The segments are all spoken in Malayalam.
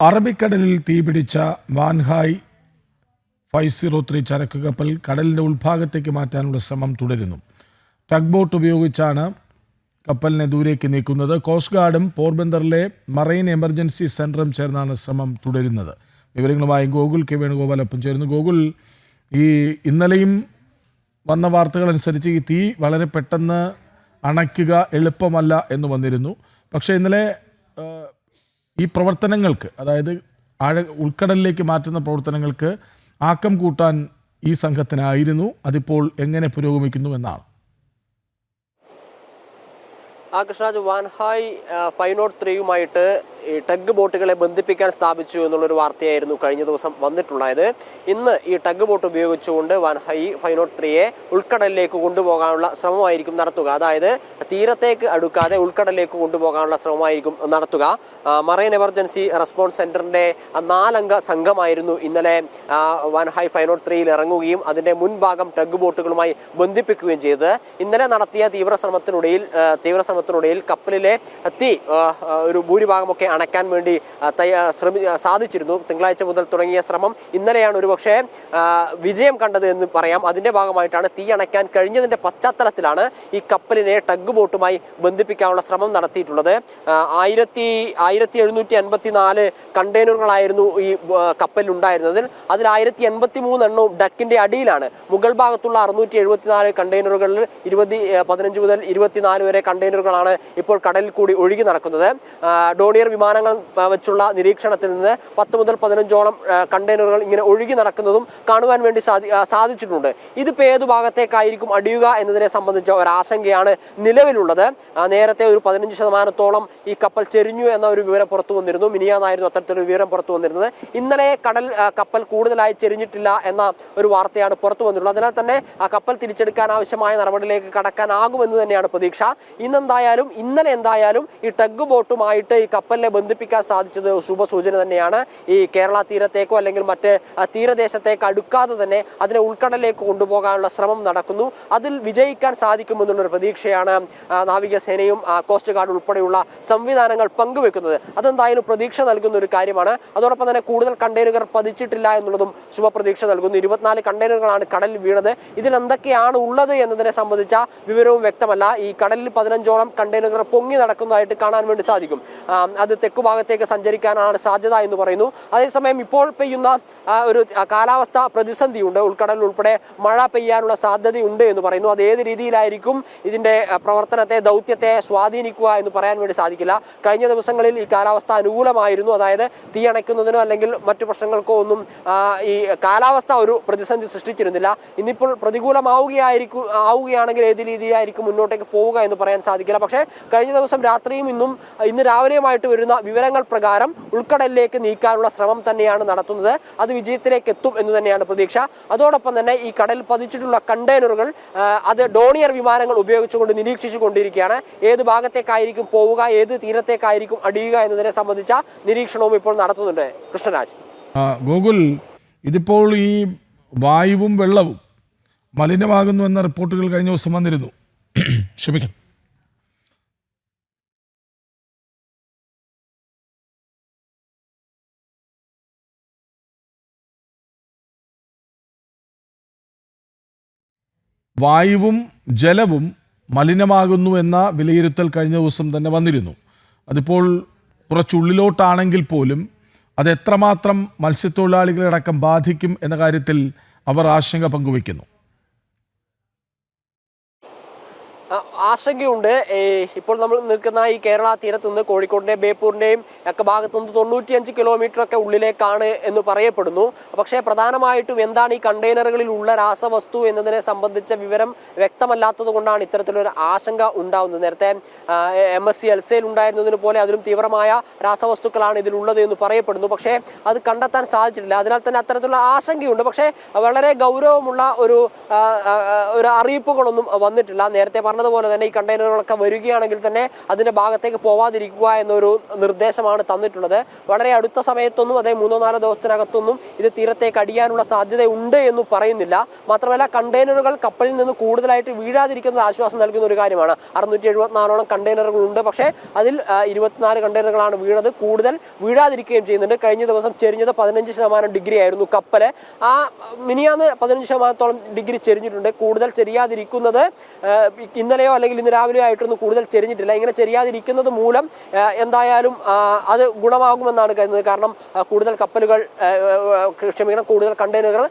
അറബിക്കടലിൽ തീപിടിച്ച വാൻഹായ് 503 ചരക്ക് കപ്പൽ കടലിന്റെ ഉൾഭാഗത്തേക്ക് മാറ്റാനുള്ള ശ്രമം തുടരുന്നു. ടഗ് ബോട്ട് ഉപയോഗിച്ചാണ് കപ്പലിനെ ദൂരേക്ക് നീക്കുന്നത്. കോസ്റ്റ് ഗാർഡും പോർബന്ദറിലെ മറൈൻ എമർജൻസി സെന്ററും ചേർന്നാണ് ശ്രമം തുടരുന്നത്. വിവരങ്ങളുമായി ഗോകുൽ കെ വേണുഗോപാൽ ഒപ്പം ചേരുന്നു. ഗോകുൽ, ഈ ഇന്നലെയും വന്ന വാർത്തകൾ അനുസരിച്ച് ഈ തീ വളരെ പെട്ടെന്ന് അണയ്ക്കുക എളുപ്പമല്ല എന്ന് വന്നിരുന്നു. പക്ഷേ ഇന്നലെ ഈ പ്രവർത്തനങ്ങൾക്ക്, അതായത് ഉൾക്കടലിലേക്ക് മാറ്റുന്ന പ്രവർത്തനങ്ങൾക്ക് ആക്കം കൂട്ടാൻ ഈ സംഘത്തിനായിരുന്നു. അതിപ്പോൾ എങ്ങനെ പുരോഗമിക്കുന്നു എന്നാണ്. കൃഷ്ണരാജ്, വാൻഹായ് 503യുമായിട്ട് ടഗ് ബോട്ടുകളെ ബന്ധിപ്പിക്കാൻ സ്ഥാപിച്ചു എന്നുള്ളൊരു വാർത്തയായിരുന്നു കഴിഞ്ഞ ദിവസം വന്നിട്ടുണ്ടായത്. ഇന്ന് ഈ ടഗ് ബോട്ട് ഉപയോഗിച്ചുകൊണ്ട് വാൻഹായ് 503യെ ഉൾക്കടലിലേക്ക് കൊണ്ടുപോകാനുള്ള ശ്രമമായിരിക്കും നടത്തുക. അതായത് തീരത്തേക്ക് അടുക്കാതെ ഉൾക്കടലിലേക്ക് കൊണ്ടുപോകാനുള്ള ശ്രമമായിരിക്കും നടത്തുക. മറൈൻ എമർജൻസി റെസ്പോൺസ് സെന്ററിന്റെ 4 അംഗ സംഘമായിരുന്നു ഇന്നലെ വാൻഹായ് 503യിൽ ഇറങ്ങുകയും അതിന്റെ മുൻഭാഗം ടഗ് ബോട്ടുകളുമായി ബന്ധിപ്പിക്കുകയും ചെയ്തത്. ഇന്നലെ നടത്തിയ തീവ്രശ്രമത്തിനിടയിൽ കപ്പലിലെ തീ ഒരു ഭൂരിഭാഗമൊക്കെ അണയ്ക്കാൻ വേണ്ടി സാധിച്ചിരുന്നു. തിങ്കളാഴ്ച മുതൽ തുടങ്ങിയ ശ്രമം ഇന്നലെയാണ് ഒരുപക്ഷെ വിജയം കണ്ടത് എന്ന് പറയാം. അതിന്റെ ഭാഗമായിട്ടാണ് തീ അണയ്ക്കാൻ കഴിഞ്ഞതിന്റെ പശ്ചാത്തലത്തിലാണ് ഈ കപ്പലിനെ ടഗ് ബോട്ടുമായി ബന്ധിപ്പിക്കാനുള്ള ശ്രമം നടത്തിയിട്ടുള്ളത്. 1754 കണ്ടെയ്നറുകളായിരുന്നു ഈ കപ്പലിലുണ്ടായിരുന്നതിൽ. അതിൽ 1083 എണ്ണവും ഡക്കിന്റെ അടിയിലാണ്. മുകൾ ഭാഗത്തുള്ള 674 കണ്ടെയ്നറുകളിൽ 15 മുതൽ 24 വരെ കണ്ടെയ്നറുകളാണ് ഇപ്പോൾ കടലിൽ കൂടി ഒഴുകി നടക്കുന്നത്. ഡോണിയർ വിമാനങ്ങൾ വെച്ചുള്ള നിരീക്ഷണത്തിൽ നിന്ന് 10 മുതൽ 15ഓളം കണ്ടെയ്നറുകൾ ഇങ്ങനെ ഒഴുകി നടക്കുന്നതും കാണുവാൻ വേണ്ടി സാധിച്ചിട്ടുണ്ട്. ഇതിപ്പോൾ ഏതു ഭാഗത്തേക്കായിരിക്കും അടിയുക എന്നതിനെ സംബന്ധിച്ച ഒരാശങ്കയാണ് നിലവിലുള്ളത്. നേരത്തെ ഒരു 15% ഈ കപ്പൽ ചെരിഞ്ഞു എന്ന ഒരു വിവരം പുറത്തു വന്നിരുന്നു. മിനിയാന്നായിരുന്നു അത്തരത്തിലൊരു വിവരം പുറത്തു വന്നിരുന്നത്. ഇന്നലെ കപ്പൽ കൂടുതലായി ചെരിഞ്ഞിട്ടില്ല എന്ന ഒരു വാർത്തയാണ് പുറത്തു വന്നിട്ടുള്ളത്. അതിനാൽ തന്നെ ആ കപ്പൽ തിരിച്ചെടുക്കാൻ ആവശ്യമായ നടപടിയിലേക്ക് കടക്കാനാകുമെന്ന് തന്നെയാണ് പ്രതീക്ഷ. ഇന്നലെ എന്തായാലും ഈ ടഗ് ബോട്ടുമായിട്ട് ഈ കപ്പലിനെ ബന്ധിപ്പിക്കാൻ സാധിച്ചത് ശുഭസൂചന തന്നെയാണ്. ഈ കേരള തീരത്തേക്കോ അല്ലെങ്കിൽ മറ്റ് തീരദേശത്തേക്ക് അടുക്കാതെ തന്നെ അതിനെ ഉൾക്കടലിലേക്ക് കൊണ്ടുപോകാനുള്ള ശ്രമം നടക്കുന്നു. അതിൽ വിജയിക്കാൻ സാധിക്കുമെന്നുള്ളൊരു പ്രതീക്ഷയാണ് നാവികസേനയും കോസ്റ്റ് ഗാർഡ് ഉൾപ്പെടെയുള്ള സംവിധാനങ്ങൾ പങ്കുവെക്കുന്നത്. അതെന്തായാലും പ്രതീക്ഷ നൽകുന്ന ഒരു കാര്യമാണ്. അതോടൊപ്പം തന്നെ കൂടുതൽ കണ്ടെയ്നറുകൾ പതിച്ചിട്ടില്ല എന്നുള്ളതും ശുഭപ്രതീക്ഷ നൽകുന്നു. 24 കണ്ടെയ്നറുകളാണ് കടലിൽ വീണത്. ഇതിൽ എന്തൊക്കെയാണ് ഉള്ളത് എന്നതിനെ സംബന്ധിച്ച വിവരവും വ്യക്തമല്ല. ഈ കടലിൽ 15ഓളം കണ്ടെയ്നറുകൾ പൊങ്ങി നടക്കുന്നതായിട്ട് കാണാൻ വേണ്ടി സാധിക്കും. അത് തെക്കു ഭാഗത്തേക്ക് സഞ്ചരിക്കാനാണ് സാധ്യത എന്ന് പറയുന്നു. അതേസമയം ഇപ്പോൾ പെയ്യുന്ന ഒരു കാലാവസ്ഥ പ്രതിസന്ധിയുണ്ട്. ഉൾക്കടലിൽ ഉൾപ്പെടെ മഴ പെയ്യാനുള്ള സാധ്യതയുണ്ട് എന്ന് പറയുന്നു. അത് ഏത് രീതിയിലായിരിക്കും ഇതിന്റെ ദൗത്യത്തെ സ്വാധീനിക്കുക എന്ന് പറയാൻ വേണ്ടി സാധിക്കില്ല. കഴിഞ്ഞ ദിവസങ്ങളിൽ ഈ കാലാവസ്ഥ അനുകൂലമായിരുന്നു. അതായത് തീ അണയ്ക്കുന്നതിനോ അല്ലെങ്കിൽ മറ്റു പ്രശ്നങ്ങൾക്കോ ഒന്നും ഈ കാലാവസ്ഥ ഒരു പ്രതിസന്ധി സൃഷ്ടിച്ചിരുന്നില്ല. ഇന്നിപ്പോൾ ആവുകയാണെങ്കിൽ ഏത് രീതിയിലായിരിക്കും മുന്നോട്ടേക്ക് പോവുക എന്ന് പറയാൻ സാധിക്കില്ല. പക്ഷേ കഴിഞ്ഞ ദിവസം രാത്രിയും ഇന്ന് രാവിലെയുമായിട്ട് വരുന്ന വിവരങ്ങൾ പ്രകാരം ഉൾക്കടലിലേക്ക് നീക്കാനുള്ള ശ്രമം തന്നെയാണ് നടത്തുന്നത്. അത് വിജയത്തിലേക്ക് എത്തും എന്ന് തന്നെയാണ് പ്രതീക്ഷ. അതോടൊപ്പം തന്നെ ഈ കടലിൽ പതിച്ചിട്ടുള്ള കണ്ടെയ്നറുകൾ അത് ഡോണിയർ വിമാനങ്ങൾ ഉപയോഗിച്ചുകൊണ്ട് നിരീക്ഷിച്ചു കൊണ്ടിരിക്കുകയാണ്. ഏത് ഭാഗത്തേക്കായിരിക്കും പോവുക, ഏത് തീരത്തേക്കായിരിക്കും അടിയുക എന്നതിനെ സംബന്ധിച്ച നിരീക്ഷണവും ഇപ്പോൾ നടത്തുന്നുണ്ട്. കൃഷ്ണരാജ്, ഗോകുൽ, ഇതിപ്പോൾ ഈ വായുവും വെള്ളവും മലിനമാകുന്നു എന്ന റിപ്പോർട്ടുകൾ കഴിഞ്ഞ ദിവസം വന്നിരുന്നു. ക്ഷമിക്കണം. വായുവും ജലവും മലിനമാകുന്നു എന്ന വിലയിരുത്തൽ കഴിഞ്ഞ ദിവസം തന്നെ വന്നിരുന്നു. അതിപ്പോൾ കുറച്ചുള്ളിലോട്ടാണെങ്കിൽ പോലും അത് എത്രമാത്രം മത്സ്യത്തൊഴിലാളികളടക്കം ബാധിക്കും എന്ന കാര്യത്തിൽ അവർ ആശങ്ക പങ്കുവയ്ക്കുന്നു. ആശങ്കയുണ്ട്. ഇപ്പോൾ നമ്മൾ നിൽക്കുന്ന ഈ കേരള തീരത്ത് നിന്ന് കോഴിക്കോടിന്റെയും ബേപ്പൂരിന്റെയും ഒക്കെ ഭാഗത്തുനിന്ന് 95 കിലോമീറ്റർ ഒക്കെ ഉള്ളിലേക്കാണ് എന്ന് പറയപ്പെടുന്നു. പക്ഷേ പ്രധാനമായിട്ടും എന്താണ് ഈ കണ്ടെയ്നറുകളിൽ ഉള്ള രാസവസ്തു എന്നതിനെ സംബന്ധിച്ച വിവരം വ്യക്തമല്ലാത്തത് കൊണ്ടാണ് ഇത്തരത്തിലൊരു ആശങ്ക ഉണ്ടാകുന്നത്. നേരത്തെ MSC എൽസയിൽ ഉണ്ടായിരുന്നതിന് പോലെ അതിലും തീവ്രമായ രാസവസ്തുക്കളാണ് ഇതിലുള്ളത് എന്ന് പറയപ്പെടുന്നു. പക്ഷേ അത് കണ്ടെത്താൻ സാധിച്ചിട്ടില്ല. അതിനാൽ തന്നെ അത്തരത്തിലുള്ള ആശങ്കയുണ്ട്. പക്ഷേ വളരെ ഗൗരവമുള്ള ഒരു അറിയിപ്പുകളൊന്നും വന്നിട്ടില്ല. നേരത്തെ പറഞ്ഞതുപോലെ അതുപോലെ തന്നെ ഈ കണ്ടെയ്നറുകളൊക്കെ വരികയാണെങ്കിൽ തന്നെ അതിന്റെ ഭാഗത്തേക്ക് പോവാതിരിക്കുക എന്നൊരു നിർദ്ദേശമാണ് തന്നിട്ടുള്ളത്. വളരെ അടുത്ത സമയത്തൊന്നും അതായത് 3-4 ദിവസത്തിനകത്തൊന്നും ഇത് തീരത്തേക്ക് അടിയാനുള്ള സാധ്യതയുണ്ട് എന്ന് പറയുന്നില്ല. മാത്രമല്ല കണ്ടെയ്നറുകൾ കപ്പലിൽ നിന്ന് കൂടുതലായിട്ട് വീഴാതിരിക്കുന്നത് ആശ്വാസം നൽകുന്ന ഒരു കാര്യമാണ്. 674ഓളം കണ്ടെയ്നറുകൾ ഉണ്ട്. പക്ഷേ അതിൽ 24 കണ്ടെയ്നറുകളാണ് വീണത്. കൂടുതൽ വീഴാതിരിക്കുകയും ചെയ്യുന്നുണ്ട്. കഴിഞ്ഞ ദിവസം ചെരിഞ്ഞത് 15% ഡിഗ്രി ആയിരുന്നു കപ്പല്. ആ മിനിയാന്ന് 15%ഓളം ഡിഗ്രി ചെരിഞ്ഞിട്ടുണ്ട്. കൂടുതൽ ചെരിയാതിരിക്കുന്നത് ഇന്നലെയോ അല്ലെങ്കിൽ ഇന്ന് രാവിലെയോ ആയിട്ടൊന്നും കൂടുതൽ ചെരിഞ്ഞിട്ടില്ല. ഇങ്ങനെ ചെരിയാതിരിക്കുന്നത് മൂലം എന്തായാലും അത് ഗുണമാകുമെന്നാണ് കരുതുന്നത്. കാരണം കൂടുതൽ കപ്പലുകൾ കൂടുതൽ കണ്ടെയ്നറുകൾ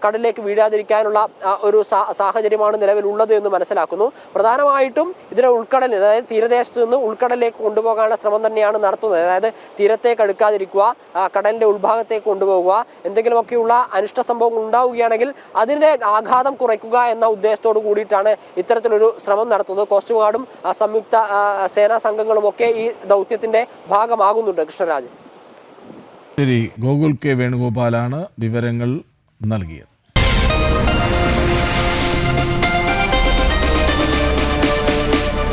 കടലിലേക്ക് വീഴാതിരിക്കാനുള്ള ഒരു സാഹചര്യമാണ് നിലവിലുള്ളത് എന്ന് മനസ്സിലാക്കുന്നു. പ്രധാനമായിട്ടും ഇതിനെ ഉൾക്കടലിൽ, അതായത് തീരദേശത്ത് നിന്ന് ഉൾക്കടലിലേക്ക് കൊണ്ടുപോകാനുള്ള ശ്രമം തന്നെയാണ് നടത്തുന്നത്. അതായത് തീരത്തേക്ക് അടുക്കാതിരിക്കുക, കടലിന്റെ ഉൾഭാഗത്തേക്ക് കൊണ്ടുപോകുക, എന്തെങ്കിലുമൊക്കെയുള്ള അനിഷ്ട സംഭവങ്ങൾ ഉണ്ടാവുകയാണെങ്കിൽ അതിന്റെ ആഘാതം കുറയ്ക്കുക എന്ന ഉദ്ദേശത്തോടു കൂടിയിട്ടാണ് ഇത്തരത്തിലൊരു ശ്രമം നടത്തുന്നത്. കോസ്റ്റ് ഗാർഡും സംയുക്ത സേനാ സംഘങ്ങളും ഒക്കെ ഈ ദൗത്യത്തിന്റെ ഭാഗമാകുന്നുണ്ട്. കൃഷ്ണരാജ്. ശരി, ഗോകുൽ കെ വേണുഗോപാലാണ് വിവരങ്ങൾ നൽകിയത്.